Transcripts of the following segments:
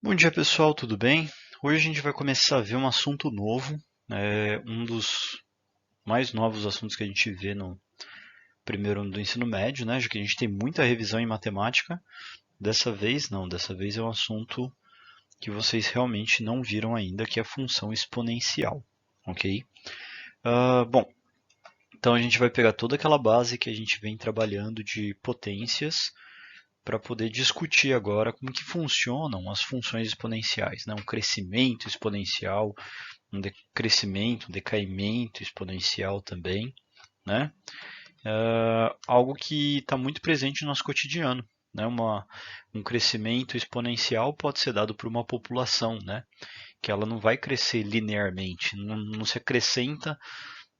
Bom dia pessoal, tudo bem? Hoje a gente vai começar a ver um assunto novo, um dos mais novos assuntos que a gente vê no primeiro ano do ensino médio, né? Já que a gente tem muita revisão em matemática. Dessa vez não, dessa vez é um assunto que vocês realmente não viram ainda, que é a função exponencial, ok? Bom, então a gente vai pegar toda aquela base que a gente vem trabalhando de potências para poder discutir agora como que funcionam as funções exponenciais, né? Um crescimento exponencial, um decrescimento, um decaimento exponencial também, né? Algo que está muito presente no nosso cotidiano, né? Um crescimento exponencial pode ser dado por uma população, né? Que ela não vai crescer linearmente, não se acrescenta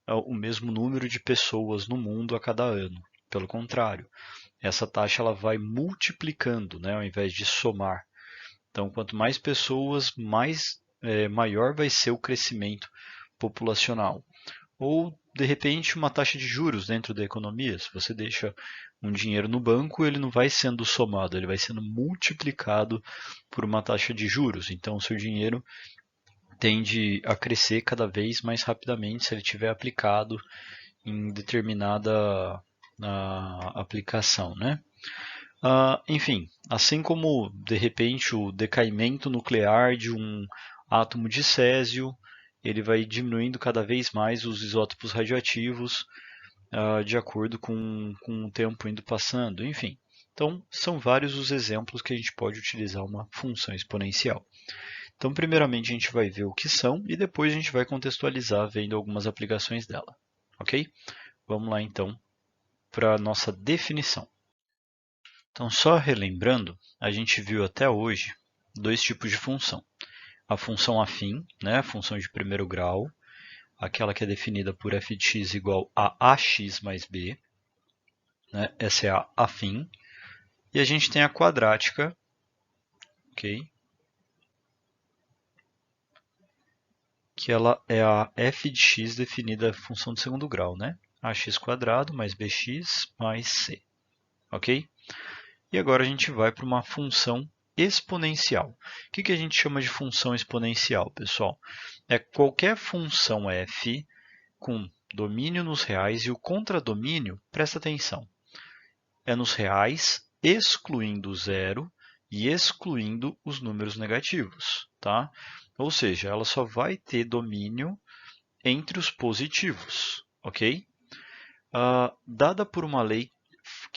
o mesmo número de pessoas no mundo a cada ano. Pelo contrário, essa taxa ela vai multiplicando, né? Ao invés de somar. Então, quanto mais pessoas, maior vai ser o crescimento populacional. Ou, de repente, uma taxa de juros dentro da economia. Se você deixa um dinheiro no banco, ele não vai sendo somado, ele vai sendo multiplicado por uma taxa de juros. Então, o seu dinheiro tende a crescer cada vez mais rapidamente se ele tiver aplicado em determinada aplicação, né? Enfim, assim como de repente o decaimento nuclear de um átomo de césio, ele vai diminuindo cada vez mais os isótopos radioativos de acordo com o tempo indo passando, enfim. Então, são vários os exemplos que a gente pode utilizar uma função exponencial. Então, primeiramente, a gente vai ver o que são e depois a gente vai contextualizar vendo algumas aplicações dela, ok? Vamos lá então para a nossa definição. Então, só relembrando, a gente viu até hoje dois tipos de função. A função afim, né, a função de primeiro grau, aquela que é definida por f de x igual a ax mais b, né, essa é a afim. E a gente tem a quadrática, ok, que ela é a f de x definida a função de segundo grau, né, ax quadrado mais bx mais c, ok? E agora a gente vai para uma função exponencial. O que a gente chama de função exponencial, pessoal? É qualquer função f com domínio nos reais e o contradomínio, presta atenção, é nos reais, excluindo o zero e excluindo os números negativos, tá? Ou seja, ela só vai ter domínio entre os positivos, ok? Dada por uma lei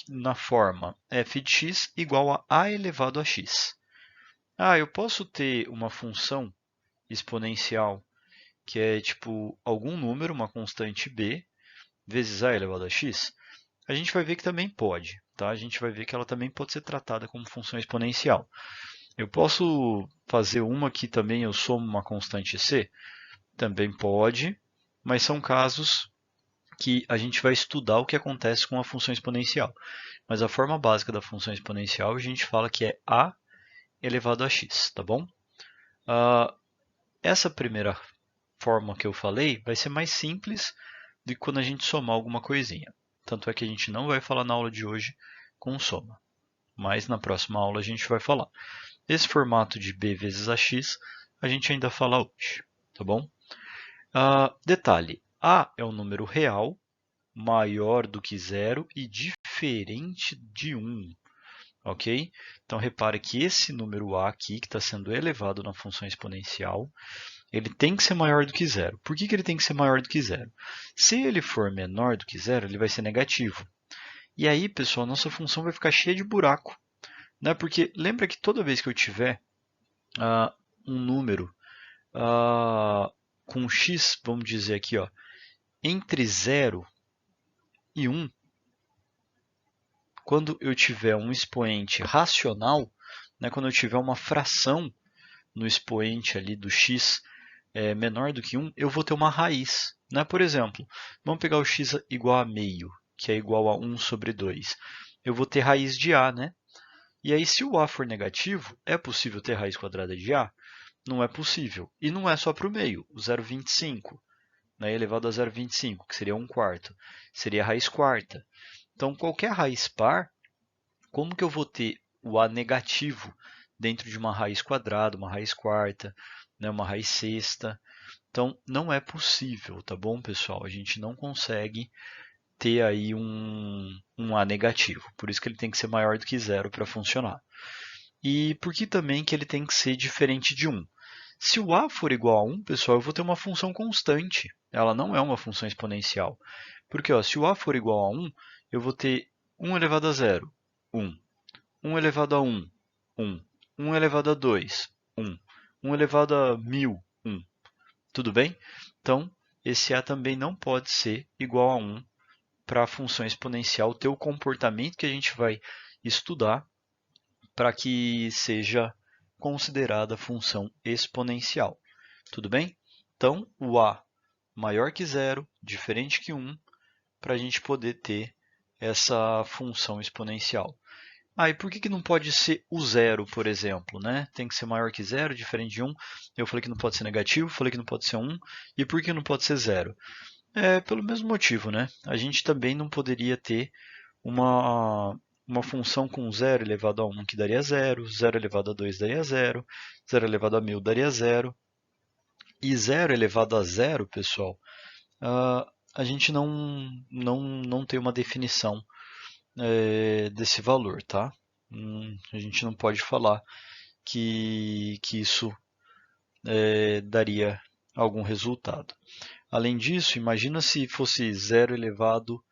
na forma f de x igual a elevado a x. Eu posso ter uma função exponencial que é tipo algum número, uma constante b, vezes a elevado a x? A gente vai ver que também pode, tá? A gente vai ver que ela também pode ser tratada como função exponencial. Eu posso fazer uma que também eu somo uma constante c? Também pode, mas são casos que a gente vai estudar o que acontece com a função exponencial. Mas a forma básica da função exponencial a gente fala que é a elevado a x, tá bom? Essa primeira forma que eu falei vai ser mais simples do que quando a gente somar alguma coisinha. Tanto é que a gente não vai falar na aula de hoje com soma, mas na próxima aula a gente vai falar. Esse formato de b vezes ax a gente ainda fala hoje, tá bom? Detalhe, a é um número real, maior do que zero e diferente de 1. Ok? Então, repare que esse número a aqui, que está sendo elevado na função exponencial, ele tem que ser maior do que zero. Por que ele tem que ser maior do que zero? Se ele for menor do que zero, ele vai ser negativo. E aí, pessoal, nossa função vai ficar cheia de buraco. Né? Porque lembra que toda vez que eu tiver um número com x, vamos dizer aqui, ó, entre 0 e 1, quando eu tiver um expoente racional, né, quando eu tiver uma fração no expoente ali do x menor do que 1, eu vou ter uma raiz. Né? Por exemplo, vamos pegar o x igual a meio, que é igual a 1 sobre 2. Eu vou ter raiz de a, né? E aí, se o a for negativo, é possível ter raiz quadrada de a? Não é possível. E não é só para o meio, o 0,25, né, elevado a 0,25, que seria 1 quarto, seria a raiz quarta. Então, qualquer raiz par, como que eu vou ter o a negativo dentro de uma raiz quadrada, uma raiz quarta, né, uma raiz sexta. Então, não é possível, tá bom, pessoal? A gente não consegue ter aí um A negativo. Por isso que ele tem que ser maior do que zero para funcionar. E por que também que ele tem que ser diferente de 1? Se o A for igual a 1, pessoal, eu vou ter uma função constante. Ela não é uma função exponencial. Porque se o A for igual a 1, eu vou ter 1 elevado a 0, 1. 1 elevado a 1, 1. 1 elevado a 2, 1. 1 elevado a 1000, 1. Tudo bem? Então, esse A também não pode ser igual a 1 para a função exponencial ter o comportamento que a gente vai estudar para que seja considerada função exponencial. Tudo bem? Então, o A maior que zero, diferente que 1, para a gente poder ter essa função exponencial. E por que não pode ser o zero, por exemplo? Né? Tem que ser maior que zero, diferente de 1. Eu falei que não pode ser negativo, falei que não pode ser 1. E por que não pode ser zero? Pelo mesmo motivo, né? A gente também não poderia ter uma função com 0 elevado a 1 que daria 0, 0 elevado a 2 daria 0, 0 elevado a 1000 daria 0. E 0 elevado a 0, pessoal, a gente não tem uma definição desse valor, tá? A gente não pode falar que isso daria algum resultado. Além disso, imagina se fosse 0 elevado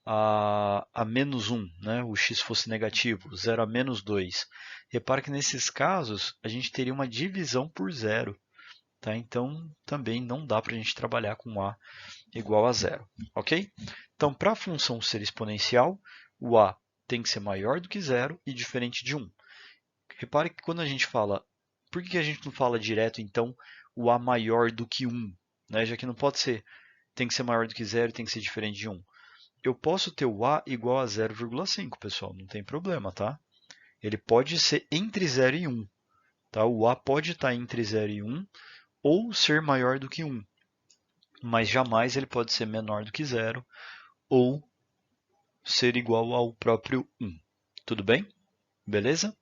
a menos 1, né? O x fosse negativo, 0 a menos 2. Repara que nesses casos a gente teria uma divisão por zero. Tá? Então também não dá para a gente trabalhar com a igual a zero. Ok? Então, para a função ser exponencial, o a tem que ser maior do que zero e diferente de 1. Repare que quando a gente fala, por que a gente não fala direto, então, o a maior do que 1? Né? Já que não pode ser, tem que ser maior do que zero e tem que ser diferente de 1. Eu posso ter o a igual a 0,5, pessoal, não tem problema, tá? Ele pode ser entre 0 e 1. Tá? O a pode estar entre 0 e 1 ou ser maior do que 1. Mas jamais ele pode ser menor do que 0 ou ser igual ao próprio 1. Tudo bem? Beleza?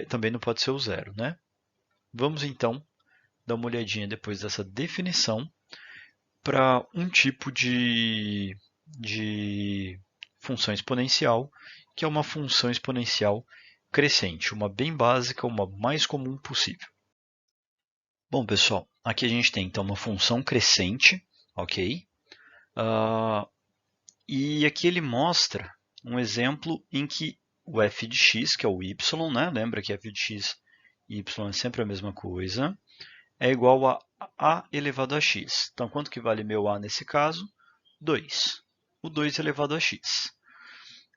Também não pode ser o zero, né? Vamos então dar uma olhadinha depois dessa definição para um tipo de função exponencial, que é uma função exponencial crescente, uma bem básica, uma mais comum possível. Bom, pessoal, aqui a gente tem então uma função crescente, ok? E aqui ele mostra um exemplo em que o f de x, que é o y, né? Lembra que f de x e y é sempre a mesma coisa, é igual a elevado a x. Então, quanto que vale meu a nesse caso? 2. O 2 elevado a x.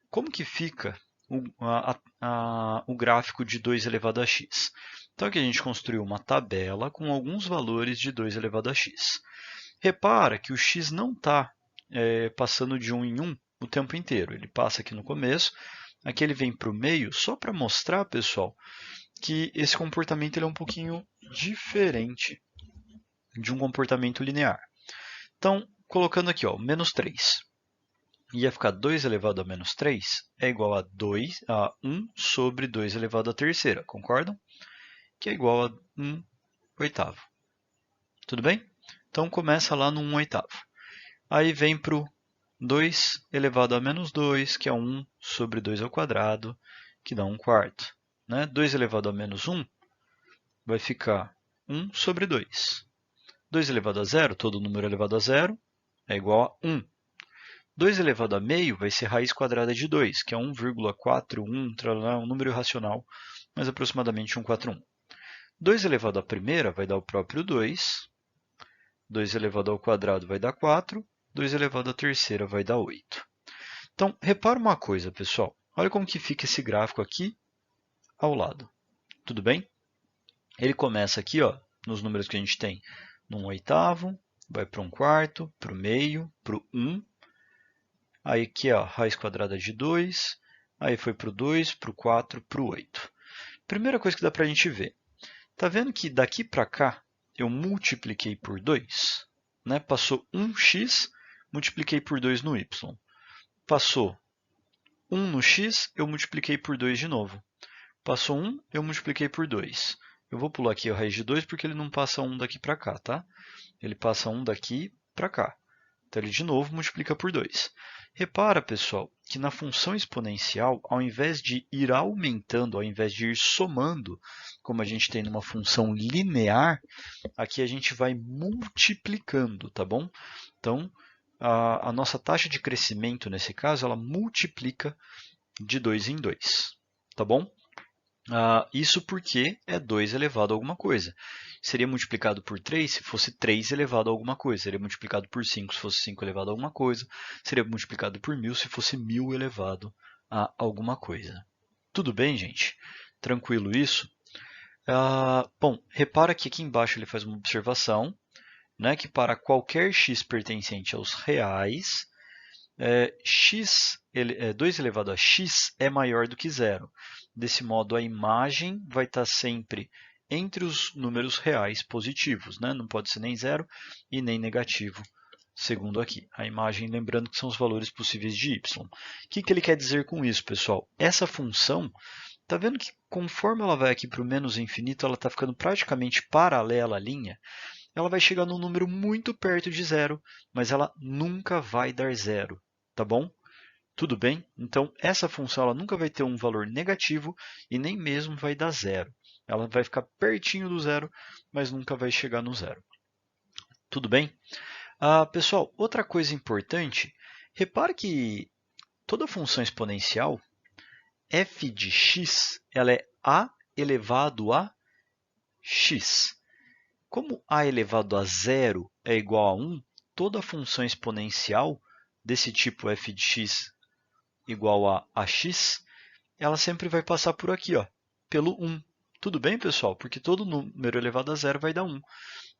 Como que fica o gráfico de 2 elevado a x? Então, aqui a gente construiu uma tabela com alguns valores de 2 elevado a x. Repara que o x não está passando de 1 em 1 o tempo inteiro. Ele passa aqui no começo, aqui ele vem para o meio, só para mostrar, pessoal, que esse comportamento ele é um pouquinho diferente de um comportamento linear. Então, colocando aqui, menos 3. Ia ficar 2 elevado a menos 3 é igual a 1 sobre 2 elevado à terceira, concordam? Que é igual a 1 oitavo. Tudo bem? Então, começa lá no 1 oitavo. Aí vem para o 2 elevado a menos 2, que é 1 sobre 2 ao quadrado, que dá 1 quarto. Né? 2 elevado a menos 1 vai ficar 1 sobre 2. 2 elevado a zero, todo número elevado a zero, é igual a 1. 2 elevado a meio vai ser raiz quadrada de 2, que é 1,41, um número racional, mas aproximadamente 141. 2 elevado à primeira vai dar o próprio 2. 2 elevado ao quadrado vai dar 4. 2 elevado à terceira vai dar 8. Então, repara uma coisa, pessoal. Olha como que fica esse gráfico aqui ao lado. Tudo bem? Ele começa aqui, nos números que a gente tem, no 1 oitavo, vai para 1 quarto, para o meio, para o 1. Aí aqui, raiz quadrada de 2. Aí foi para o 2, para o 4, para o 8. Primeira coisa que dá para a gente ver. Está vendo que daqui para cá eu multipliquei por 2? Né? Passou 1x, multipliquei por 2 no y. Passou 1 no x, eu multipliquei por 2 de novo. Passou 1, eu multipliquei por 2. Eu vou pular aqui a raiz de 2 porque ele não passa 1 daqui para cá, tá? Ele passa 1 daqui para cá. Então, ele de novo multiplica por 2. Repara, pessoal, que na função exponencial, ao invés de ir aumentando, ao invés de ir somando, como a gente tem numa função linear, aqui a gente vai multiplicando, tá bom? Então, a nossa taxa de crescimento, nesse caso, ela multiplica de 2 em 2, tá bom? Isso porque é 2 elevado a alguma coisa. Seria multiplicado por 3 se fosse 3 elevado a alguma coisa. Seria multiplicado por 5 se fosse 5 elevado a alguma coisa. Seria multiplicado por 1000 se fosse 1000 elevado a alguma coisa. Tudo bem, gente? Tranquilo isso? Bom, repara que aqui embaixo ele faz uma observação, né, que para qualquer x pertencente aos reais, 2 elevado a x é maior do que zero. Desse modo, a imagem vai estar sempre entre os números reais positivos, né? Não pode ser nem zero e nem negativo, segundo aqui. A imagem, lembrando que são os valores possíveis de y. O que ele quer dizer com isso, pessoal? Essa função, está vendo que conforme ela vai aqui para o menos infinito, ela está ficando praticamente paralela à linha? Ela vai chegar num número muito perto de zero, mas ela nunca vai dar zero, tá bom? Tudo bem? Então, essa função ela nunca vai ter um valor negativo e nem mesmo vai dar zero. Ela vai ficar pertinho do zero, mas nunca vai chegar no zero. Tudo bem? Pessoal, outra coisa importante, repare que toda função exponencial, f de x, ela é a elevado a x. Como a elevado a zero é igual a 1, toda função exponencial desse tipo f de x igual a x, ela sempre vai passar por aqui, ó, pelo 1. Tudo bem, pessoal? Porque todo número elevado a zero vai dar 1.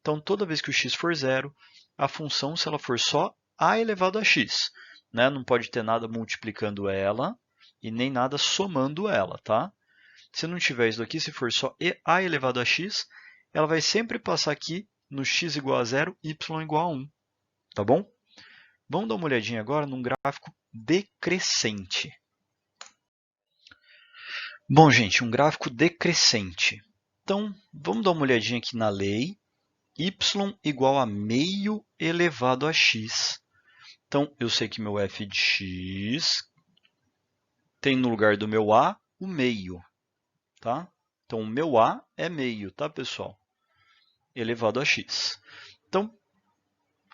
Então, toda vez que o x for zero, a função, se ela for só a elevado a x, né? Não pode ter nada multiplicando ela e nem nada somando ela, tá? Se não tiver isso aqui, se for só a elevado a x, ela vai sempre passar aqui no x igual a zero, y igual a 1, tá bom? Vamos dar uma olhadinha agora num gráfico decrescente. Bom, gente, um gráfico decrescente. Então, vamos dar uma olhadinha aqui na lei. Y igual a meio elevado a x. Então, eu sei que meu f de x tem no lugar do meu a o meio, tá? Então, o meu a é meio, tá, pessoal? Elevado a x. Então,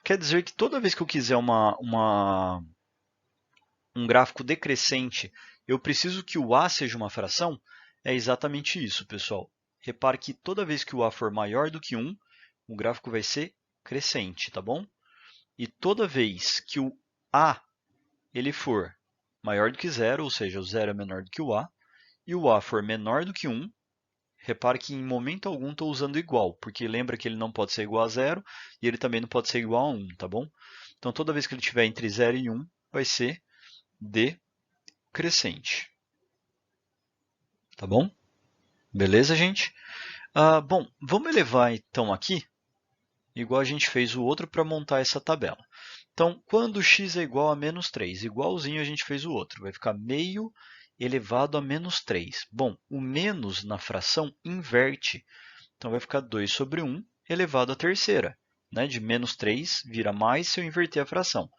quer dizer que toda vez que eu quiser um gráfico decrescente, eu preciso que o a seja uma fração? É exatamente isso, pessoal. Repare que toda vez que o a for maior do que 1, o gráfico vai ser crescente, tá bom? E toda vez que o a ele for maior do que zero, ou seja, o zero é menor do que o a, e o a for menor do que 1, repare que em momento algum estou usando igual, porque lembra que ele não pode ser igual a zero e ele também não pode ser igual a 1, tá bom? Então, toda vez que ele estiver entre 0 e 1, vai ser decrescente. Tá bom? Beleza, gente? Bom, vamos elevar então aqui, igual a gente fez o outro para montar essa tabela. Então, quando x é igual a menos 3, igualzinho a gente fez o outro, vai ficar meio elevado a menos 3. Bom, o menos na fração inverte, então vai ficar 2 sobre 1 elevado à terceira. Né? De menos 3 vira mais se eu inverter a fração.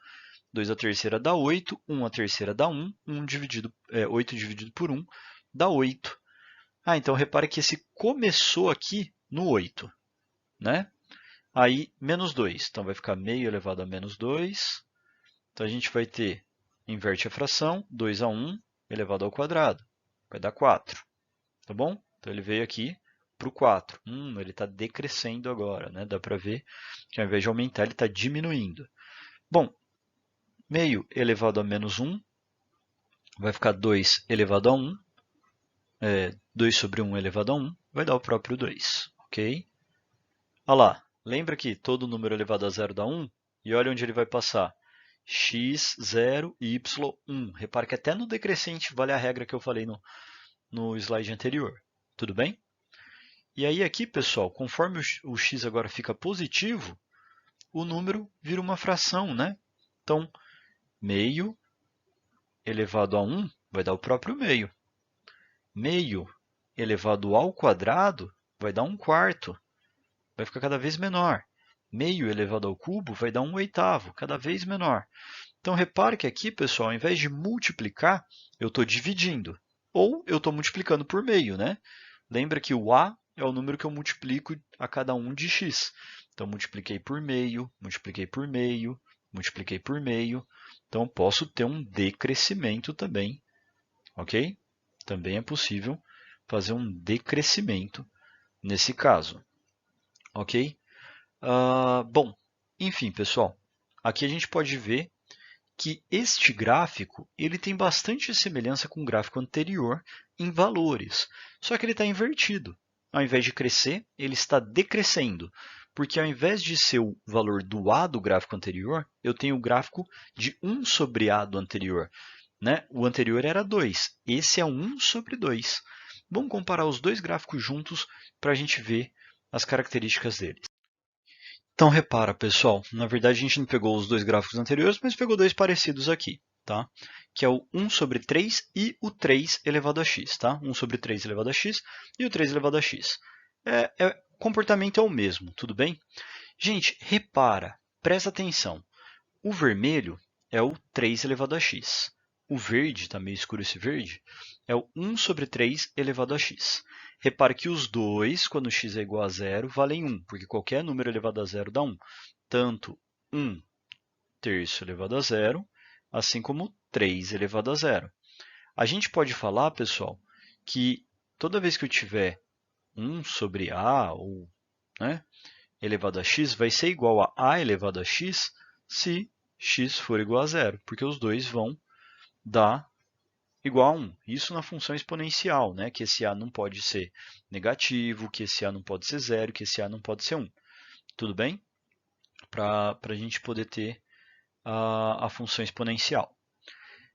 2 à terceira dá 8, 1 à terceira dá 1, 8 dividido por 1 dá 8. Então repare que esse começou aqui no 8. Né? Aí, menos 2. Então, vai ficar meio elevado a menos 2. Então, a gente vai ter, inverte a fração, 2 a 1 elevado ao quadrado. Vai dar 4. Tá bom? Então, ele veio aqui para o 4. Ele está decrescendo agora. Né? Dá para ver que, ao invés de aumentar, ele está diminuindo. Bom, meio elevado a menos 1 vai ficar 2 elevado a 1. 2 sobre 1 elevado a 1 vai dar o próprio 2. Ok? Olha lá. Lembra que todo número elevado a zero dá 1? E olha onde ele vai passar. x, 0 e y, 1. Repare que até no decrescente vale a regra que eu falei no slide anterior. Tudo bem? E aí aqui, pessoal, conforme o x agora fica positivo, o número vira uma fração, né? Então, meio elevado a 1 vai dar o próprio meio. Meio elevado ao quadrado vai dar 1/4. Vai ficar cada vez menor. Meio elevado ao cubo vai dar 1/8, cada vez menor. Então, repare que aqui, pessoal, ao invés de multiplicar, eu estou dividindo. Ou eu estou multiplicando por meio, né? Lembra que o a é o número que eu multiplico a cada um de x. Então, multipliquei por meio, multipliquei por meio, multipliquei por meio. Então, posso ter um decrescimento também, ok? Também é possível fazer um decrescimento nesse caso, ok? Bom, enfim, pessoal, aqui a gente pode ver que este gráfico ele tem bastante semelhança com o gráfico anterior em valores, só que ele está invertido. Ao invés de crescer, ele está decrescendo, porque ao invés de ser o valor do a do gráfico anterior, eu tenho o gráfico de 1 sobre a do anterior. Né? O anterior era 2, esse é 1 sobre 2. Vamos comparar os dois gráficos juntos para a gente ver as características deles. Então, repara, pessoal, na verdade a gente não pegou os dois gráficos anteriores, mas pegou dois parecidos aqui, tá? Que é o 1 sobre 3 e o 3 elevado a x, tá? 1 sobre 3 elevado a x e o 3 elevado a x. O comportamento é o mesmo, tudo bem? Gente, repara, presta atenção. O vermelho é o 3 elevado a x. O verde, está meio escuro esse verde, é o 1 sobre 3 elevado a x. Repare que os dois, quando x é igual a zero, valem 1, porque qualquer número elevado a zero dá 1. Tanto 1 terço elevado a zero, assim como 3 elevado a zero. A gente pode falar, pessoal, que toda vez que eu tiver 1 sobre a, ou, né, elevado a x, vai ser igual a elevado a x se x for igual a zero, porque os dois vão dar igual a 1. Isso na função exponencial, né? Que esse a não pode ser negativo, que esse a não pode ser zero, que esse a não pode ser 1. Tudo bem? Para a gente poder ter a função exponencial.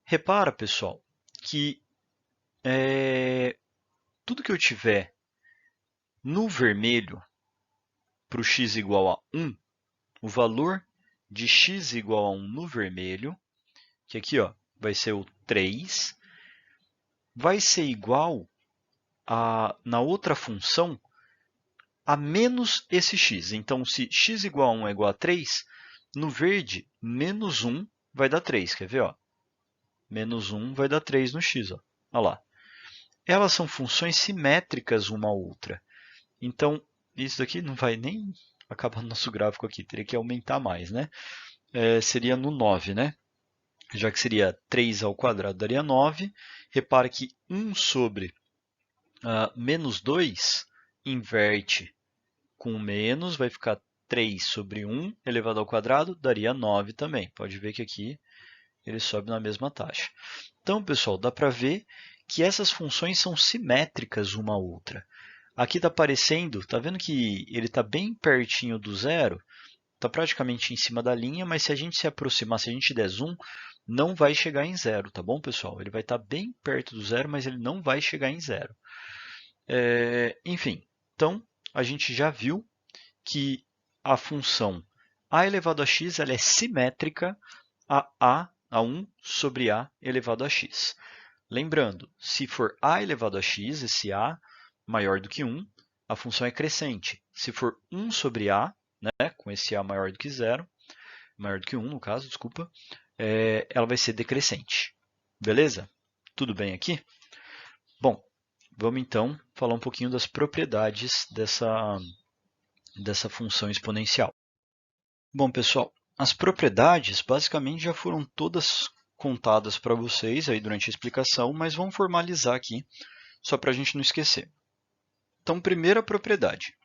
Repara, pessoal, que tudo que eu tiver no vermelho para o x igual a 1, o valor de x igual a 1 no vermelho, que aqui ó, vai ser o 3, vai ser igual na outra função a menos esse x. Então, se x igual a 1 é igual a 3, no verde, menos 1 vai dar 3. Quer ver? Ó? Menos 1 vai dar 3 no x. Ó. Olha lá. Elas são funções simétricas uma à outra. Então, isso daqui não vai nem acabar no nosso gráfico aqui. Teria que aumentar mais, né? Seria no 9, né? Já que seria 3 ao quadrado daria 9. Repara que 1 sobre menos 2 inverte com menos, vai ficar 3 sobre 1 elevado ao quadrado, daria 9 também. Pode ver que aqui ele sobe na mesma taxa. Então, pessoal, dá para ver que essas funções são simétricas uma à outra. Aqui está aparecendo, está vendo que ele está bem pertinho do zero, está praticamente em cima da linha, mas se a gente se aproximar, se a gente der zoom, não vai chegar em zero, tá bom, pessoal? Ele vai estar bem perto do zero, mas ele não vai chegar em zero. Enfim, então a gente já viu que a função a elevado a x ela é simétrica a 1 sobre a elevado a x. Lembrando, se for a elevado a x, esse a maior do que 1, a função é crescente. Se for 1 sobre a, né, com esse a maior do que 0, maior do que 1 no caso, desculpa, ela vai ser decrescente. Beleza? Tudo bem aqui? Bom, vamos então falar um pouquinho das propriedades dessa função exponencial. Bom, pessoal, as propriedades basicamente já foram todas contadas para vocês aí durante a explicação, mas vamos formalizar aqui, só para a gente não esquecer. Então, primeira propriedade.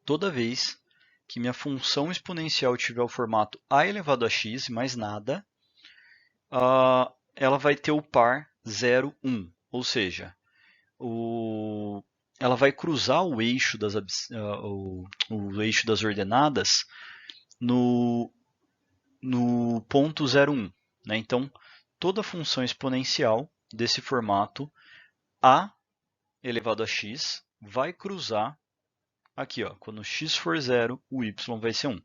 Toda vez que minha função exponencial tiver o formato a elevado a x e mais nada, ela vai ter o par 0, 1, ou seja, ela vai cruzar o eixo das ordenadas no ponto 0, 1. Né? Então, toda função exponencial desse formato a elevado a x vai cruzar aqui. Ó, quando x for 0, o y vai ser 1.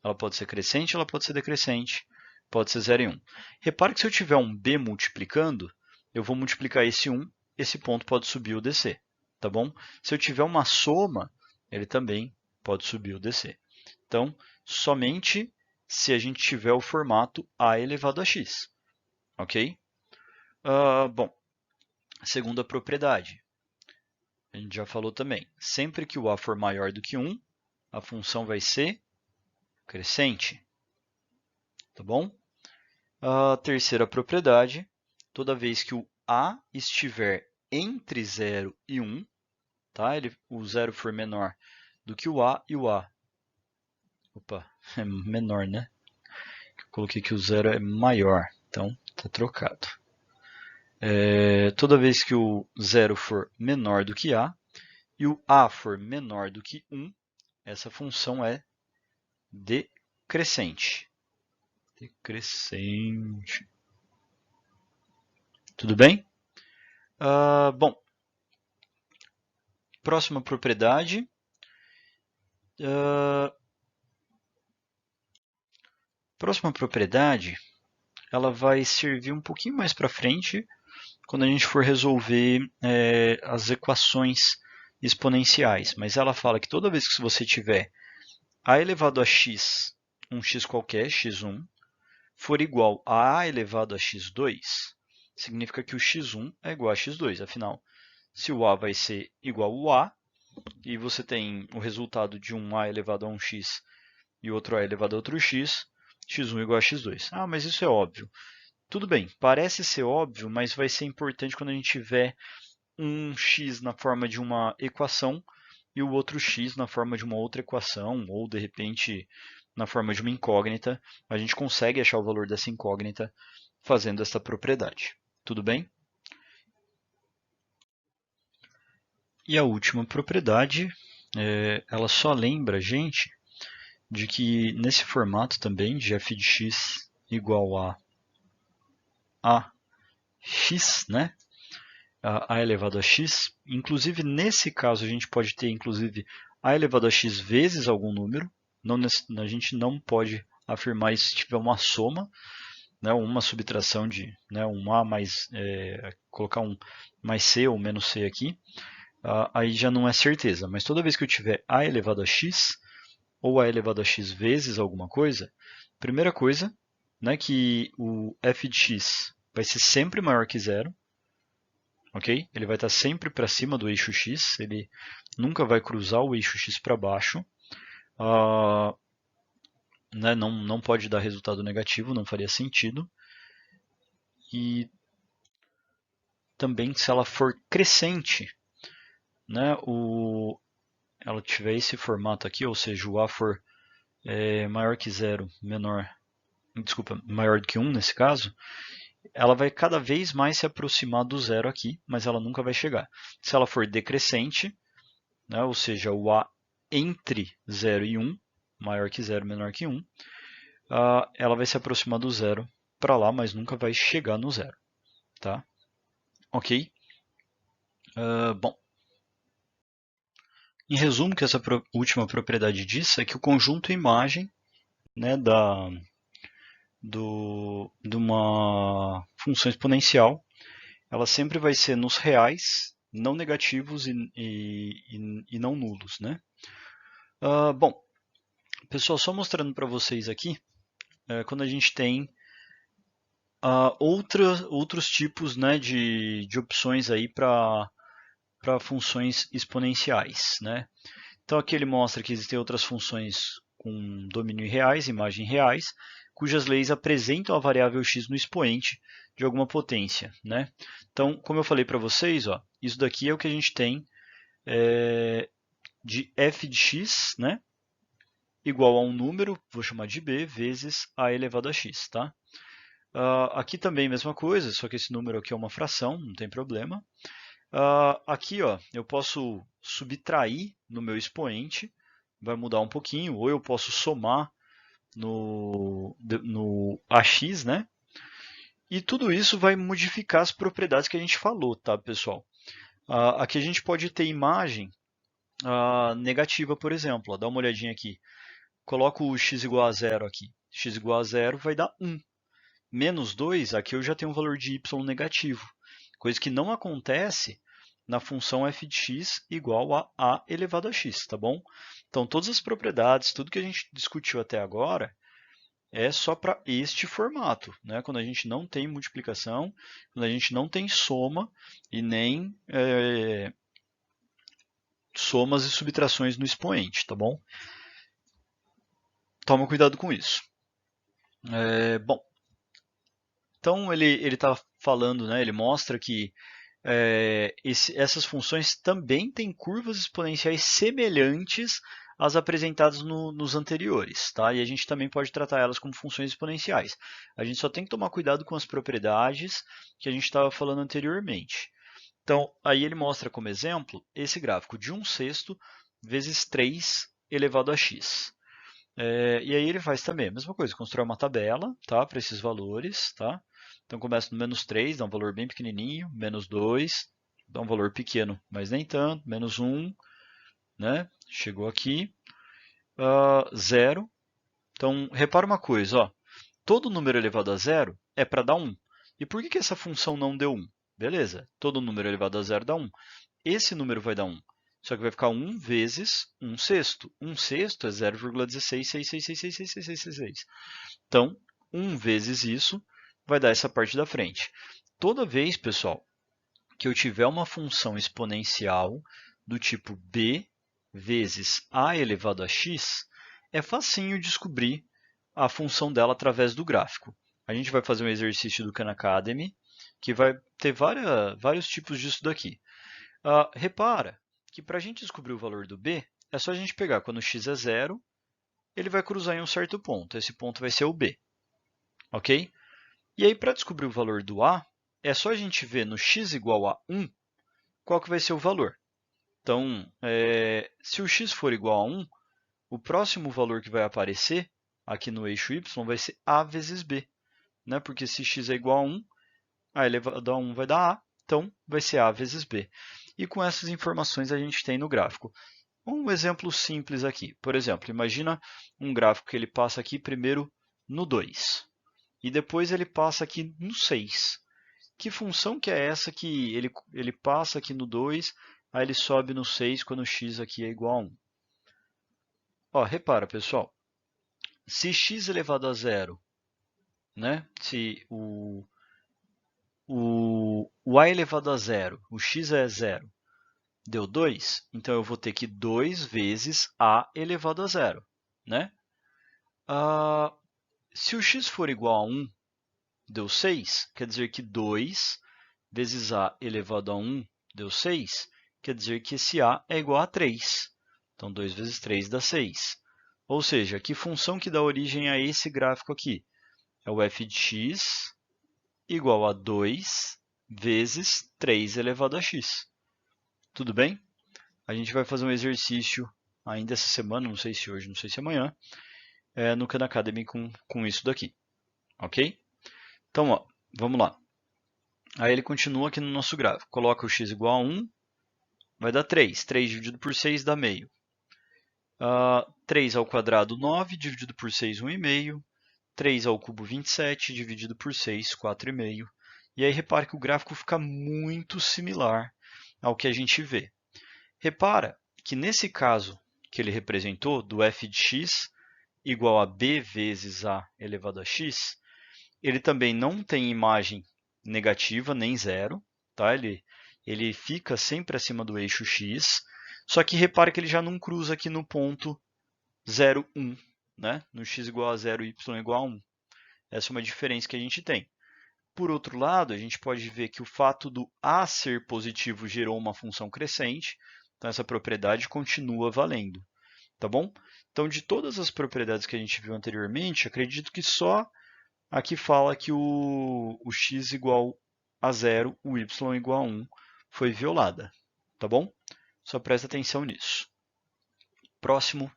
Ela pode ser crescente, ela pode ser decrescente, pode ser 0 e 1. Repare que se eu tiver um b multiplicando, eu vou multiplicar esse 1, esse ponto pode subir ou descer. tá bom? Se eu tiver uma soma, ele também pode subir ou descer. Então, somente se a gente tiver o formato a elevado a x, ok? Bom, segunda propriedade, a gente já falou também. Sempre que o a for maior do que 1, a função vai ser crescente, tá bom? A terceira propriedade, toda vez que o a estiver entre 0 e 1, tá? O 0 for menor do que o a e o a... Opa, é menor, né? Eu coloquei que o 0 é maior, então está trocado. Toda vez que o 0 for menor do que a e o a for menor do que 1, essa função é decrescente. Decrescente. Tudo bem? Bom, próxima propriedade. Próxima propriedade, ela vai servir um pouquinho mais para frente, quando a gente for resolver as equações exponenciais. Mas ela fala que toda vez que você tiver a elevado a x, um x qualquer, x1, for igual a elevado a x2, significa que o x1 é igual a x2. Afinal, se o a vai ser igual ao a, e você tem o resultado de um a elevado a um x e outro a elevado a outro x, x1 igual a x2. Ah, mas isso é óbvio. Tudo bem, parece ser óbvio, mas vai ser importante quando a gente tiver um x na forma de uma equação e o outro x na forma de uma outra equação, ou de repente na forma de uma incógnita. A gente consegue achar o valor dessa incógnita fazendo essa propriedade. Tudo bem? E a última propriedade, ela só lembra a gente de que nesse formato também, de f de x igual a x, né? A elevado a x, inclusive nesse caso a gente pode ter inclusive a elevado a x vezes algum número, a gente não pode afirmar isso se tiver uma soma, né, uma subtração de um a mais, colocar um mais c ou menos c aqui, aí já não é certeza, mas toda vez que eu tiver a elevado a x, ou a elevado a x vezes alguma coisa, primeira coisa, né, que o f de x vai ser sempre maior que zero, ok? Ele vai estar sempre para cima do eixo x, ele nunca vai cruzar o eixo x para baixo. Né, não pode dar resultado negativo, não faria sentido. E também se ela for crescente, né, ela tiver esse formato aqui, ou seja, o a for maior que zero, maior do que 1 nesse caso, ela vai cada vez mais se aproximar do zero aqui, mas ela nunca vai chegar. Se ela for decrescente, né, ou seja, o a entre 0 e 1, maior que 0, menor que 1, ela vai se aproximar do zero para lá, mas nunca vai chegar no zero. Tá? Ok? Bom, em resumo, o que essa última propriedade diz é que o conjunto imagem, né, de uma função exponencial, ela sempre vai ser nos reais, não negativos e não nulos. Né? Bom, pessoal, só mostrando para vocês aqui, quando a gente tem outros tipos, né, de opções aí para funções exponenciais. Né? Então aqui ele mostra que existem outras funções com domínio em reais, imagem em reais, cujas leis apresentam a variável x no expoente de alguma potência. Né? Então, como eu falei para vocês, ó, isso daqui é o que a gente tem de f de x, né, igual a um número, vou chamar de b, vezes a elevado a x. Tá? Aqui também a mesma coisa, só que esse número aqui é uma fração, não tem problema. Aqui ó, eu posso subtrair no meu expoente, vai mudar um pouquinho, ou eu posso somar no AX, né? E tudo isso vai modificar as propriedades que a gente falou, tá, pessoal? Aqui a gente pode ter imagem negativa, por exemplo. Ó, dá uma olhadinha aqui. Coloco o x igual a zero aqui. X igual a zero vai dar 1. Menos 2, aqui eu já tenho um valor de y negativo. Coisa que não acontece na função f de x igual a elevado a x, tá bom? Então, todas as propriedades, tudo que a gente discutiu até agora, é só para este formato, né? Quando a gente não tem multiplicação, quando a gente não tem soma e nem somas e subtrações no expoente, tá bom? Toma cuidado com isso. Bom, então ele está falando, né? Ele mostra que essas funções também têm curvas exponenciais semelhantes às apresentadas nos anteriores, tá? E a gente também pode tratar elas como funções exponenciais. A gente só tem que tomar cuidado com as propriedades que a gente estava falando anteriormente. Então, aí ele mostra como exemplo esse gráfico de 1/6 vezes 3 elevado a x. E aí ele faz também a mesma coisa, constrói uma tabela, tá, para esses valores, tá? Então começa no -3, dá um valor bem pequenininho, -2, dá um valor pequeno, mas nem tanto, -1, né? Chegou aqui, 0. Então repara uma coisa, ó, todo número elevado a zero é para dar 1. E por que essa função não deu 1? Beleza, todo número elevado a zero dá 1. Esse número vai dar 1. Só que vai ficar 1 vezes 1/6. 1/6 é 0,16666666. Então, 1 vezes isso vai dar essa parte da frente. Toda vez, pessoal, que eu tiver uma função exponencial do tipo b vezes a elevado a x, é facinho descobrir a função dela através do gráfico. A gente vai fazer um exercício do Khan Academy, que vai ter vários tipos disso daqui. Repara que para a gente descobrir o valor do b, é só a gente pegar quando x é 0, ele vai cruzar em um certo ponto. Esse ponto vai ser o b. Ok? E aí, para descobrir o valor do a, é só a gente ver no x igual a 1, qual que vai ser o valor. Então, se o x for igual a 1, o próximo valor que vai aparecer aqui no eixo y vai ser a vezes b. Né? Porque se x é igual a 1, a elevado a 1 vai dar a, então vai ser a vezes b. E com essas informações a gente tem no gráfico. Um exemplo simples aqui. Por exemplo, imagina um gráfico que ele passa aqui primeiro no 2 e depois ele passa aqui no 6. Que função que é essa que ele passa aqui no 2, aí ele sobe no 6 quando x aqui é igual a 1? Ó, repara, pessoal. Se x elevado a zero, né? Se o a elevado a zero, o x é zero, deu 2, então eu vou ter que 2 vezes a elevado a zero, né? Se o x for igual a 1, deu 6, quer dizer que 2 vezes a elevado a 1 deu 6, quer dizer que esse a é igual a 3. Então, 2 vezes 3 dá 6. Ou seja, que função que dá origem a esse gráfico aqui? É o f de x igual a 2 vezes 3 elevado a x. Tudo bem? A gente vai fazer um exercício ainda essa semana, não sei se hoje, não sei se amanhã, no Khan Academy com isso daqui. Ok? Então, ó, vamos lá. Aí ele continua aqui no nosso gráfico. Coloca o x igual a 1, vai dar 3. 3 dividido por 6 dá meio. 3 ao quadrado, 9, dividido por 6, 1,5. 3 ao cubo, 27, dividido por 6, 4,5. E aí repare que o gráfico fica muito similar ao que a gente vê. Repara que nesse caso que ele representou, do f de x igual a b vezes a elevado a x, ele também não tem imagem negativa, nem zero. Tá? Ele fica sempre acima do eixo x, só que repara que ele já não cruza aqui no ponto 0, 1, né? No x igual a 0 e y igual a 1. Essa é uma diferença que a gente tem. Por outro lado, a gente pode ver que o fato do a ser positivo gerou uma função crescente, então essa propriedade continua valendo. Tá bom? Então, de todas as propriedades que a gente viu anteriormente, acredito que só aqui fala que o x igual a 0, o y igual a 1 foi violada. Tá bom? Só presta atenção nisso. Próxima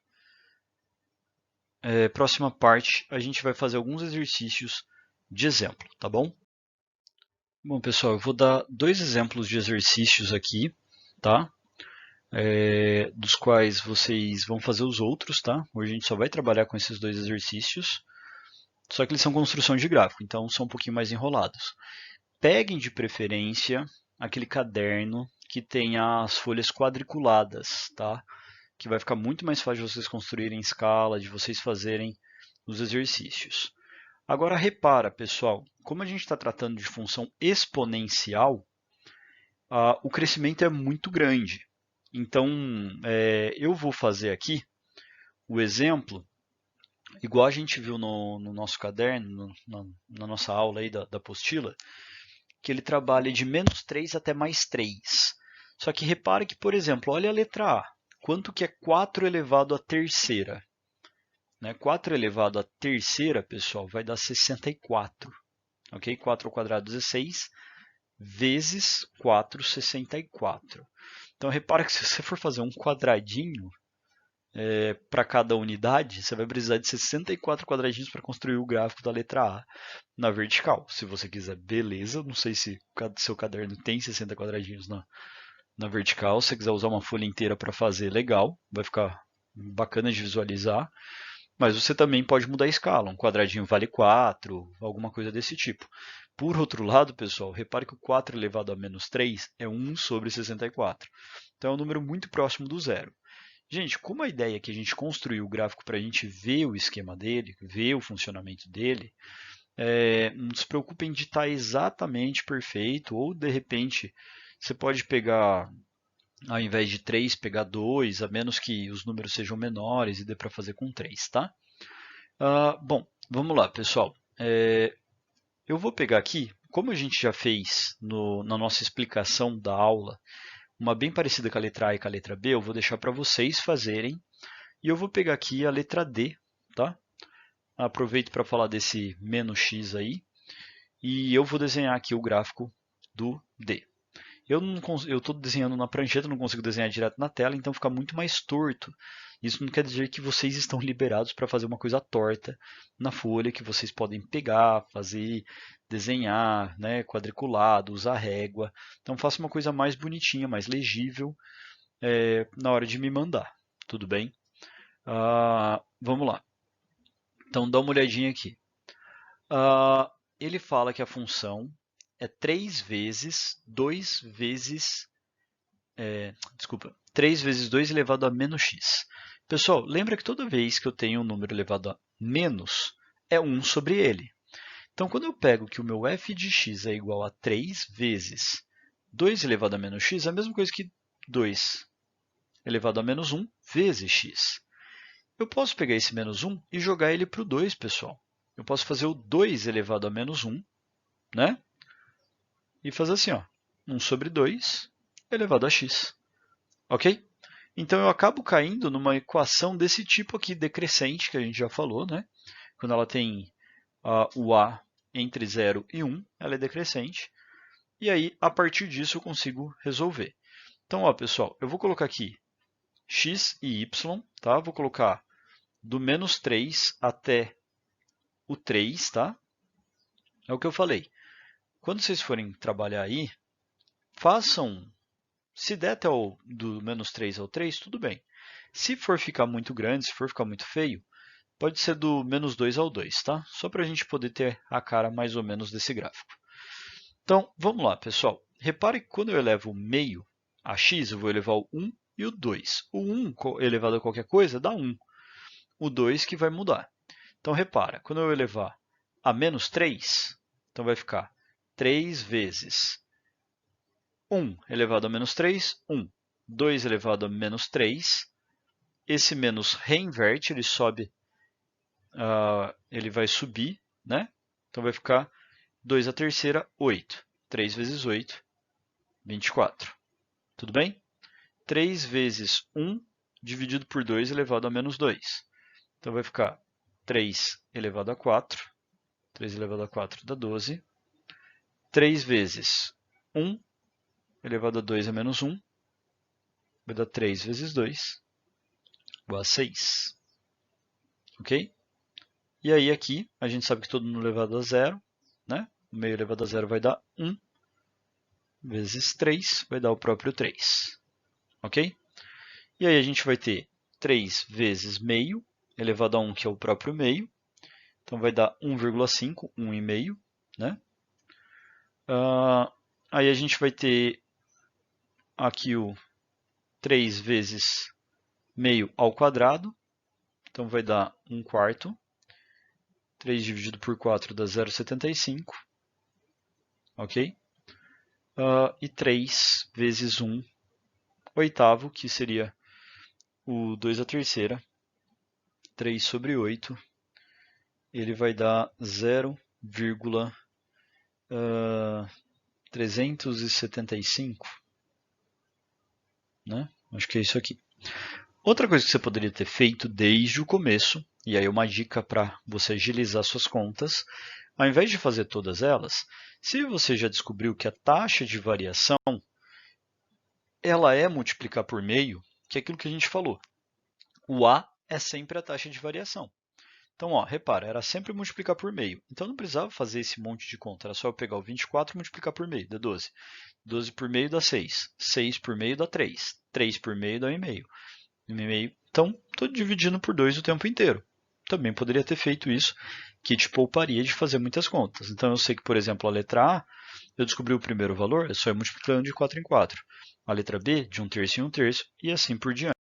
parte, a gente vai fazer alguns exercícios de exemplo, tá bom? Bom, pessoal, eu vou dar 2 exemplos de exercícios aqui, tá? Dos quais vocês vão fazer os outros, tá? Hoje a gente só vai trabalhar com esses 2 exercícios, só que eles são construção de gráfico, então são um pouquinho mais enrolados. Peguem de preferência aquele caderno que tenha as folhas quadriculadas, tá? Que vai ficar muito mais fácil de vocês construírem em escala, de vocês fazerem os exercícios. Agora repara, pessoal, como a gente está tratando de função exponencial, o crescimento é muito grande. Então, eu vou fazer aqui o exemplo, igual a gente viu no nosso caderno, na nossa aula aí da apostila, que ele trabalha de -3 até +3. Só que repare que, por exemplo, olha a letra A. Quanto que é 4 elevado à terceira? 4 elevado à terceira, pessoal, vai dar 64. Ok? 4 ao quadrado, 16, vezes 4, 64. Então, repara que se você for fazer um quadradinho para cada unidade, você vai precisar de 64 quadradinhos para construir o gráfico da letra A na vertical. Se você quiser, beleza. Não sei se seu caderno tem 60 quadradinhos na vertical. Se você quiser usar uma folha inteira para fazer, legal. Vai ficar bacana de visualizar. Mas você também pode mudar a escala. Um quadradinho vale 4, alguma coisa desse tipo. Por outro lado, pessoal, repare que o 4 elevado a -3 é 1 sobre 64. Então é um número muito próximo do zero. Gente, como a ideia é que a gente construiu o gráfico para a gente ver o esquema dele, ver o funcionamento dele, não se preocupem de estar exatamente perfeito, ou de repente você pode pegar, ao invés de 3, pegar 2, a menos que os números sejam menores e dê para fazer com 3, tá? Bom, vamos lá, pessoal. Eu vou pegar aqui, como a gente já fez na nossa explicação da aula, uma bem parecida com a letra A e com a letra B, eu vou deixar para vocês fazerem. E eu vou pegar aqui a letra D, tá? Aproveito para falar desse -x aí. E eu vou desenhar aqui o gráfico do D. Eu estou desenhando na prancheta, não consigo desenhar direto na tela, então fica muito mais torto. Isso não quer dizer que vocês estão liberados para fazer uma coisa torta na folha, que vocês podem pegar, fazer, desenhar, né, quadriculado, usar régua. Então faça uma coisa mais bonitinha, mais legível na hora de me mandar. Tudo bem? Vamos lá. Então dá uma olhadinha aqui. Ele fala que a função é 3 vezes 2 vezes... 3 vezes 2 elevado a -x. Pessoal, lembra que toda vez que eu tenho um número elevado a menos, é 1 sobre ele. Então, quando eu pego que o meu f de x é igual a 3 vezes 2 elevado a -x, é a mesma coisa que 2 elevado a -1 vezes x. Eu posso pegar esse -1 e jogar ele para o 2, pessoal. Eu posso fazer o 2 elevado a -1, né? E fazer assim, ó, 1 sobre 2 elevado a x. Ok? Então eu acabo caindo numa equação desse tipo aqui, decrescente, que a gente já falou, né? Quando ela tem o a entre 0 e 1, ela é decrescente. E aí, a partir disso, eu consigo resolver. Então, ó, pessoal, eu vou colocar aqui x e y, tá? Vou colocar do -3 até o 3, tá? É o que eu falei. Quando vocês forem trabalhar aí, façam, se der até do -3 ao 3, tudo bem. Se for ficar muito grande, se for ficar muito feio, pode ser do -2 ao 2, tá? Só para a gente poder ter a cara mais ou menos desse gráfico. Então, vamos lá, pessoal. Repare que quando eu elevo o meio a x, eu vou elevar o 1 e o 2. O 1 elevado a qualquer coisa dá 1. O 2 que vai mudar. Então, repara, quando eu elevar a -3, então vai ficar 3 vezes 1 elevado a -3, 1. 2 elevado a -3. Esse menos reinverte, ele sobe, ele vai subir, né? Então vai ficar 2 à terceira, 8. 3 vezes 8, 24. Tudo bem? 3 vezes 1 dividido por 2 elevado a -2. Então vai ficar 3 elevado a 4. 3 elevado a 4 dá 12. 3 vezes 1 elevado a 2 é -1. Vai dar 3 vezes 2, igual a 6. Ok? E aí aqui, a gente sabe que todo número elevado a 0, né? O meio elevado a 0 vai dar 1, vezes 3, vai dar o próprio 3. Ok? E aí a gente vai ter 3 vezes meio, elevado a 1, que é o próprio meio. Então vai dar 1,5, 1,5, né? Aí a gente vai ter aqui o 3 vezes meio ao quadrado, então vai dar 1/4. 3 dividido por 4 dá 0,75, ok? E 3 vezes 1/8, que seria o 2/3, 3 sobre 8, ele vai dar 0,375, né? Acho que é isso aqui. Outra coisa que você poderia ter feito desde o começo, e aí uma dica para você agilizar suas contas, ao invés de fazer todas elas, se você já descobriu que a taxa de variação ela é multiplicar por meio, que é aquilo que a gente falou. O A é sempre a taxa de variação. Então, ó, repara, era sempre multiplicar por meio. Então, não precisava fazer esse monte de conta. Era só eu pegar o 24 e multiplicar por meio, dá 12. 12 por meio dá 6. 6 por meio dá 3. 3 por meio dá 1,5. 1,5. Então, estou dividindo por 2 o tempo inteiro. Também poderia ter feito isso, que te pouparia de fazer muitas contas. Então, eu sei que, por exemplo, a letra A, eu descobri o primeiro valor, é só ir multiplicando de 4 em 4. A letra B, de 1/3 em 1/3, e assim por diante.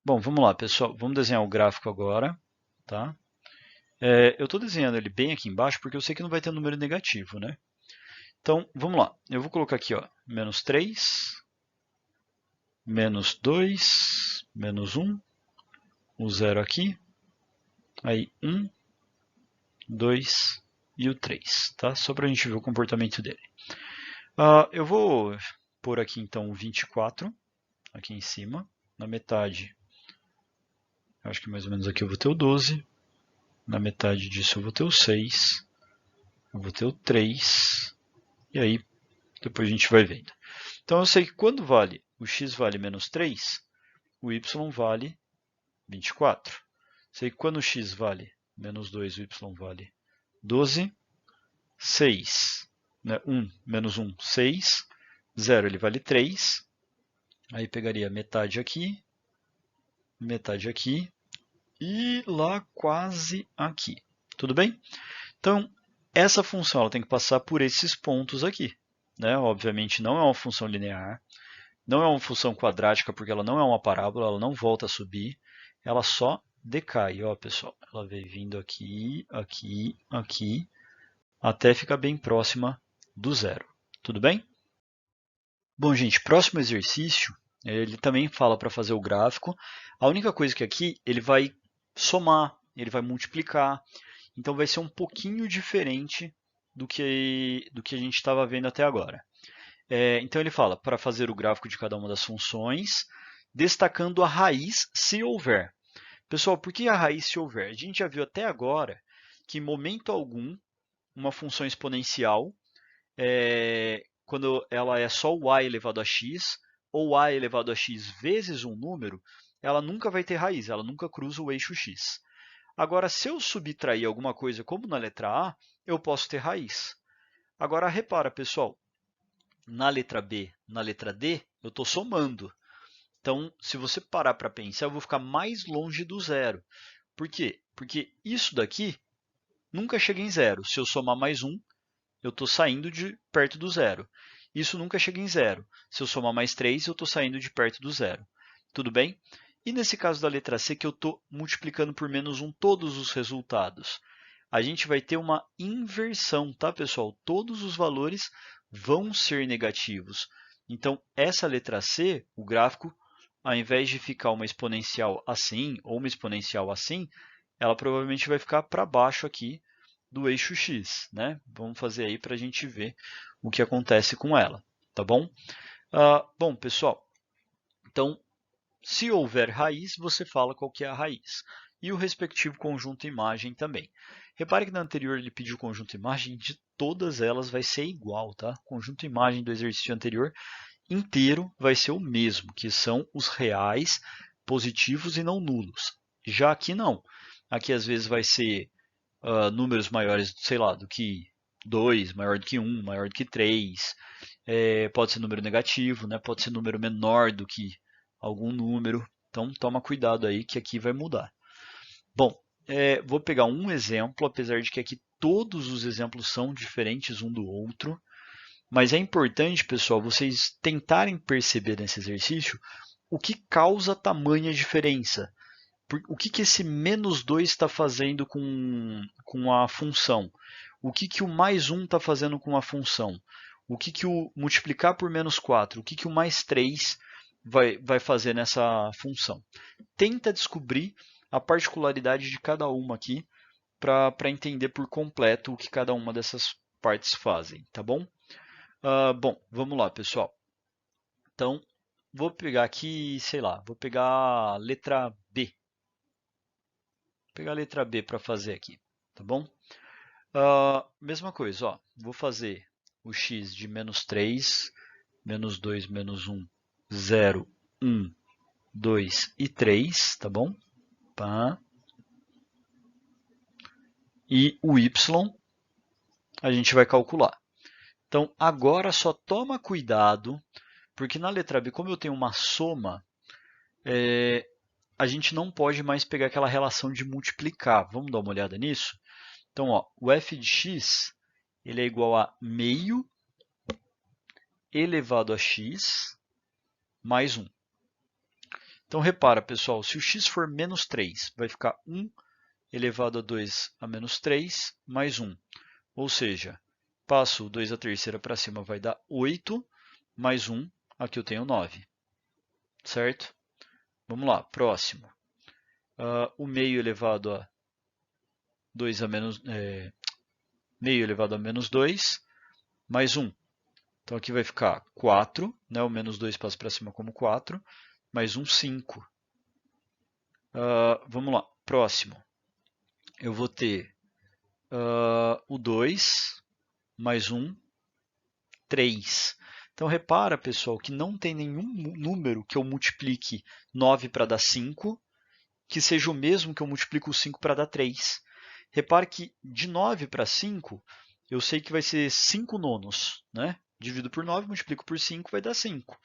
Bom, vamos lá, pessoal. Vamos desenhar o gráfico agora, tá? Eu estou desenhando ele bem aqui embaixo porque eu sei que não vai ter número negativo, né? Então, vamos lá. Eu vou colocar aqui, ó, menos 3, menos 2, menos 1, o 0 aqui, aí 1, 2 e o 3, tá? Só para a gente ver o comportamento dele. Eu vou pôr aqui, então, o 24, aqui em cima, na metade. Acho que mais ou menos aqui eu vou ter o 12. Na metade disso eu vou ter o 6. Eu vou ter o 3. E aí, depois a gente vai vendo. Então eu sei que quando o x vale menos 3, o y vale 24. Sei que quando o x vale menos 2, o y vale 12. 6, né? 1 menos 1, 6. 0 ele vale 3. Aí pegaria metade aqui e lá quase aqui. Tudo bem? Então, essa função ela tem que passar por esses pontos aqui. Né? Obviamente não é uma função linear, não é uma função quadrática porque ela não é uma parábola, ela não volta a subir, ela só decai. Ó, pessoal, ela vem vindo aqui, aqui, aqui, até ficar bem próxima do zero. Tudo bem? Bom, gente, próximo exercício, ele também fala para fazer o gráfico. A única coisa que aqui ele vai somar, ele vai multiplicar. Então vai ser um pouquinho diferente do que a gente estava vendo até agora. Então ele fala para fazer o gráfico de cada uma das funções, destacando a raiz se houver. Pessoal, por que a raiz se houver? A gente já viu até agora que em momento algum uma função exponencial, quando ela é só o a elevado a x, ou a elevado a x vezes um número, ela nunca vai ter raiz, ela nunca cruza o eixo x. Agora, se eu subtrair alguma coisa, como na letra A, eu posso ter raiz. Agora, repara, pessoal, na letra B, na letra D, eu estou somando. Então, se você parar para pensar, eu vou ficar mais longe do zero. Por quê? Porque isso daqui nunca chega em zero. Se eu somar mais um, eu estou saindo de perto do zero. Isso nunca chega em zero. Se eu somar mais 3, eu estou saindo de perto do zero. Tudo bem? E nesse caso da letra C, que eu estou multiplicando por menos 1 todos os resultados, a gente vai ter uma inversão, tá, pessoal? Todos os valores vão ser negativos. Então, essa letra C, o gráfico, ao invés de ficar uma exponencial assim ou uma exponencial assim, ela provavelmente vai ficar para baixo aqui do eixo x, né? Vamos fazer aí para a gente ver o que acontece com ela, tá bom? Bom, pessoal, então, se houver raiz, você fala qual que é a raiz. E o respectivo conjunto imagem também. Repare que na anterior ele pediu conjunto imagem, de todas elas vai ser igual, tá? O conjunto imagem do exercício anterior inteiro vai ser o mesmo, que são os reais, positivos e não nulos. Já aqui não. Aqui às vezes vai ser números maiores, sei lá, do que 2, maior do que 1, maior do que 3. Pode ser número negativo, né? Pode ser número menor do que algum número. Então toma cuidado aí que aqui vai mudar. Bom, vou pegar um exemplo, apesar de que aqui todos os exemplos são diferentes um do outro. Mas é importante, pessoal, vocês tentarem perceber nesse exercício o que causa tamanha diferença. O que esse menos 2 está fazendo com a função? O que o mais 1 está fazendo com a função? O que o multiplicar por menos 4? O que o mais 3 vai fazer nessa função? Tenta descobrir a particularidade de cada uma aqui para entender por completo o que cada uma dessas partes fazem, tá bom? Bom, vamos lá, pessoal. Então, vou pegar aqui, sei lá, vou pegar a letra B. Vou pegar a letra B para fazer aqui, tá bom? Mesma coisa, ó, vou fazer o x de menos 3, menos 2, menos 1, 0, 1, 2 e 3, tá bom? Pá. E o y a gente vai calcular. Então, agora só toma cuidado, porque na letra B, como eu tenho uma soma, a gente não pode mais pegar aquela relação de multiplicar. Vamos dar uma olhada nisso? Então, ó, o f de x ele é igual a meio elevado a x mais 1. Então, repara, pessoal, se o x for menos 3, vai ficar 1 elevado a 2 a menos 3 mais 1. Ou seja, passo o 2 a terceira para cima, vai dar 8, mais 1, aqui eu tenho 9. Certo? Vamos lá, próximo. O meio elevado a 2 a menos... meio elevado a menos 2, mais 1. Então aqui vai ficar 4, né? O menos 2 passa para cima como 4, mais 1, 5. Vamos lá, próximo. Eu vou ter o 2, mais 1, 3. Então repara, pessoal, que não tem nenhum número que eu multiplique 9 para dar 5, que seja o mesmo que eu multiplico o 5 para dar 3. Repare que de 9 para 5, eu sei que vai ser 5 nonos, né? Divido por 9, multiplico por 5, vai dar 5.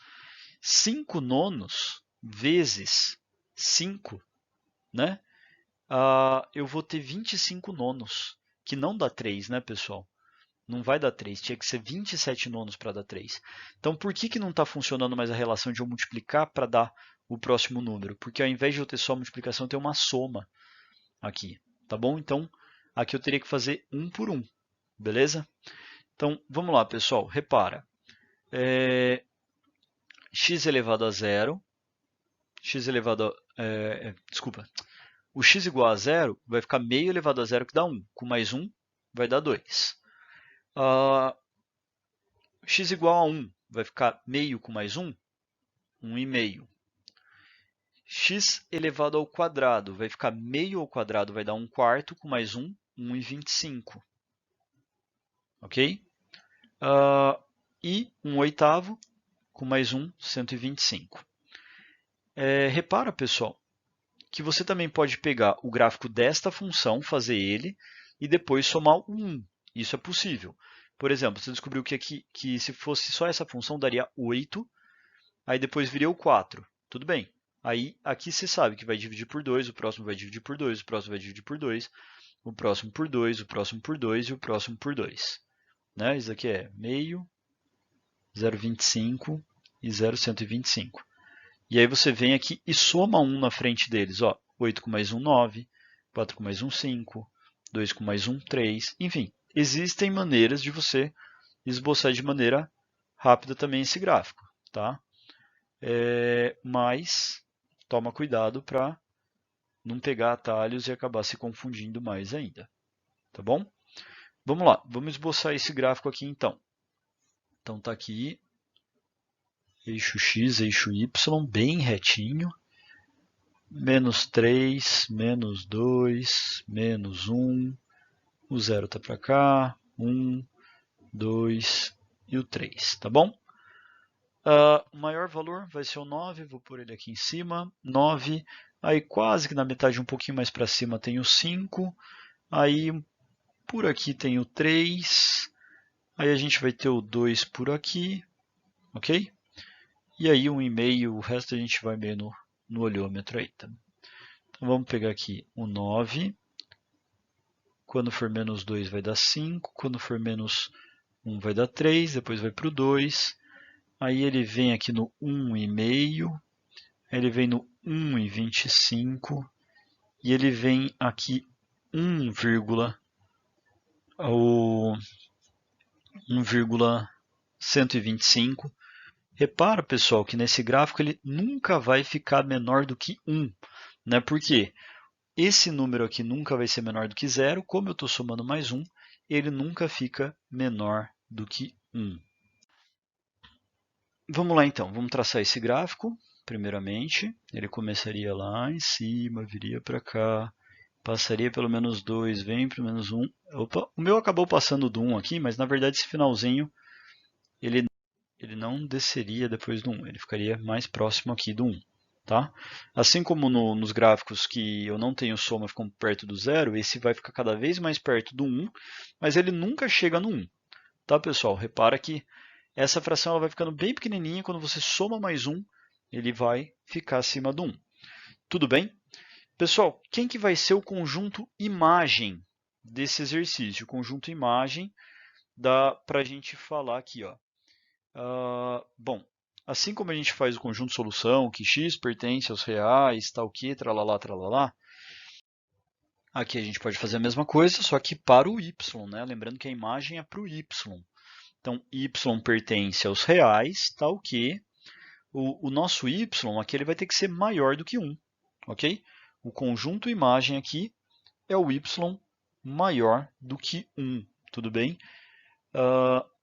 5 nonos vezes 5, né? Eu vou ter 25 nonos, que não dá 3, né, pessoal? Não vai dar 3, tinha que ser 27 nonos para dar 3. Então, por que não está funcionando mais a relação de eu multiplicar para dar o próximo número? Porque ao invés de eu ter só multiplicação, eu tenho uma soma aqui, tá bom? Então, aqui eu teria que fazer 1 por 1, beleza? Então, vamos lá, pessoal, repara. X elevado a zero, x elevado a... desculpa. O x igual a zero vai ficar meio elevado a zero, que dá 1. Com mais 1, vai dar 2. X igual a 1 vai ficar meio com mais 1, 1,5. X elevado ao quadrado vai ficar meio ao quadrado, vai dar 1 quarto, com mais 1, 1,25. Ok? E 1 oitavo, com mais 1, 125. Repara, pessoal, que você também pode pegar o gráfico desta função, fazer ele, e depois somar o 1. Isso é possível. Por exemplo, você descobriu que se fosse só essa função, daria 8, aí depois viria o 4. Tudo bem. Aí aqui você sabe que vai dividir por 2, o próximo vai dividir por 2, o próximo vai dividir por 2, o próximo por 2, o próximo por 2 e o próximo por 2. Né? Isso aqui é meio, 0,25 e 0,125. E aí você vem aqui e soma 1 na frente deles. Ó, 8 com mais 1, 9. 4 com mais 1, 5. 2 com mais 1, 3. Enfim, existem maneiras de você esboçar de maneira rápida também esse gráfico. Tá? Mas toma cuidado para não pegar atalhos e acabar se confundindo mais ainda. Tá bom? Vamos lá, vamos esboçar esse gráfico aqui então. Então está aqui eixo X, eixo Y, bem retinho. Menos 3, menos 2, menos 1. O 0 está para cá. 1, 2 e o 3, tá bom? O maior valor vai ser o 9, vou pôr ele aqui em cima. 9, aí quase que na metade, um pouquinho mais para cima, tem o 5. Aí por aqui tem o 3. Aí a gente vai ter o 2 por aqui, ok? E aí 1,5, o resto a gente vai meio no olhômetro aí, tá? Então vamos pegar aqui o 9, quando for menos 2 vai dar 5, quando for menos 1 vai dar 3, depois vai para o 2, aí ele vem aqui no 1,5, ele vem no 1,25 e ele vem aqui 1,125. Repara, pessoal, que nesse gráfico ele nunca vai ficar menor do que 1. Né? Por quê? Esse número aqui nunca vai ser menor do que 0. Como eu estou somando mais 1, ele nunca fica menor do que 1. Vamos lá então, vamos traçar esse gráfico. Primeiramente, ele começaria lá em cima, viria para cá, passaria pelo menos 2, vem para o menos 1. Opa, o meu acabou passando do 1 aqui, mas na verdade esse finalzinho ele não desceria depois do 1, ele ficaria mais próximo aqui do 1. Tá? Assim como nos gráficos que eu não tenho soma ficam perto do 0, esse vai ficar cada vez mais perto do 1, mas ele nunca chega no 1. Tá, pessoal? Repara que essa fração ela vai ficando bem pequenininha, quando você soma mais 1, ele vai ficar acima do 1. Tudo bem? Pessoal, quem que vai ser o conjunto imagem desse exercício? O conjunto imagem dá para a gente falar aqui, ó. Bom, assim como a gente faz o conjunto solução, que x pertence aos reais, tal que, tralalá, tralalá, aqui a gente pode fazer a mesma coisa, só que para o y, né? Lembrando que a imagem é para o y. Então, y pertence aos reais, tal que o nosso y aqui ele vai ter que ser maior do que 1, ok? O conjunto imagem aqui é o y maior do que 1, tudo bem?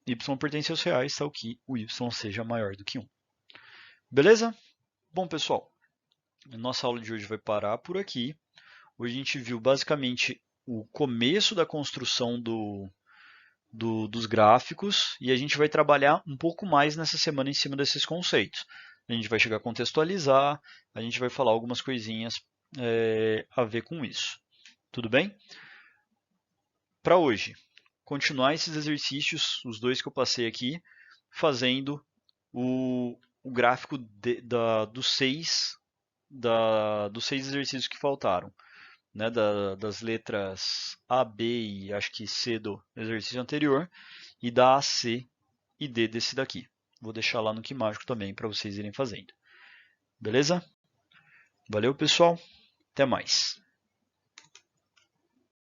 Y pertence aos reais, tal que o y seja maior do que 1. Beleza? Bom, pessoal, a nossa aula de hoje vai parar por aqui. Hoje a gente viu basicamente o começo da construção dos gráficos e a gente vai trabalhar um pouco mais nessa semana em cima desses conceitos. A gente vai chegar a contextualizar, a gente vai falar algumas coisinhas a ver com isso. Tudo bem? Para hoje, continuar esses exercícios, os dois que eu passei aqui, fazendo o gráfico dos seis exercícios que faltaram. Né, das letras A, B e acho que C do exercício anterior, e da A, C e D desse daqui. Vou deixar lá no Que Mágico também para vocês irem fazendo. Beleza? Valeu, pessoal. Até mais.